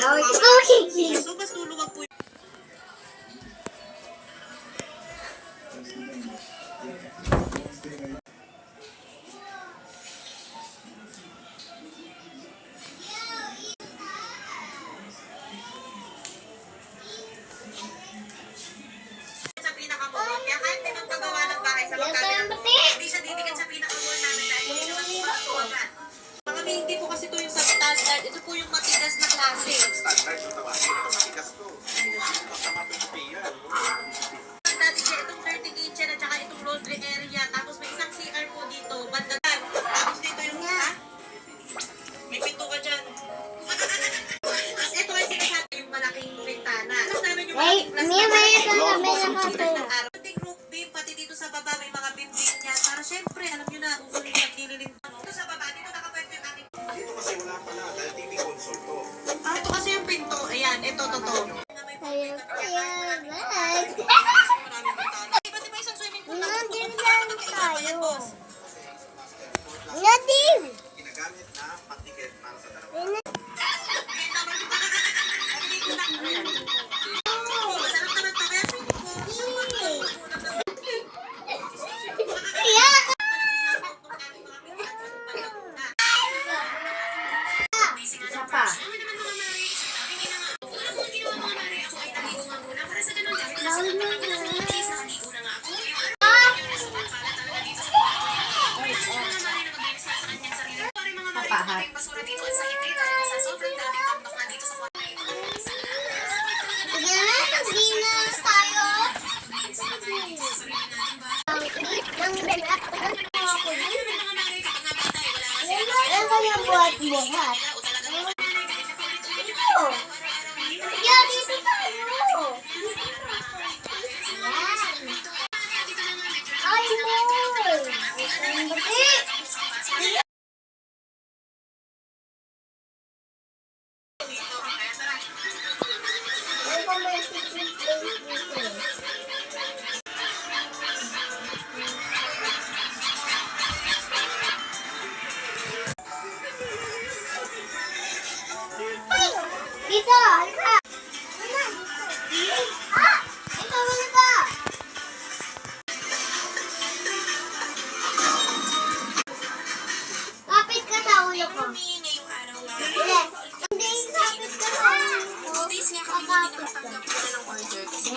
So, mas luluwag po. Sa pinakamall, kaya kahit pinagpagawa ng bahay sa magkano, hindi siya didikit sa pinakamall namin dahil hindi naman po makakawagan. Mga hindi po kasi ito yung sa standard, ito po yung matigas na klase. Standard yung tawagin. Ito matigas to. Masama ito sa piya. Dati siya itong 30 kitchen at saka itong laundry area. Tapos may isang CR po dito. Bandagan. Tapos dito yung may pinto ka dyan. Tapos ito ay sinasabi yung malaking bintana. Tapos namin yung malaking araw. Pati group beam, pati dito sa baba may mga bim-bim niya. Para syempre, alam nyo na, kung yung naglililim. Ito sa baba, dito nakapwede yung aking. Dito kasi wala pa na. Dahil TV console to. Ito kasi yung pinto. Ayan, ito, totoo. Iba't iba isang swimming pool. Ginagamit na patikit para sa dalawa. Dito, halika. Ito, halika. Kapit ka sa ulo ko. Ngayong araw nga. Yes. Hindi, kapit ka sa ulo ko. 2 days nga kami hindi nakatanggap na ng order kasi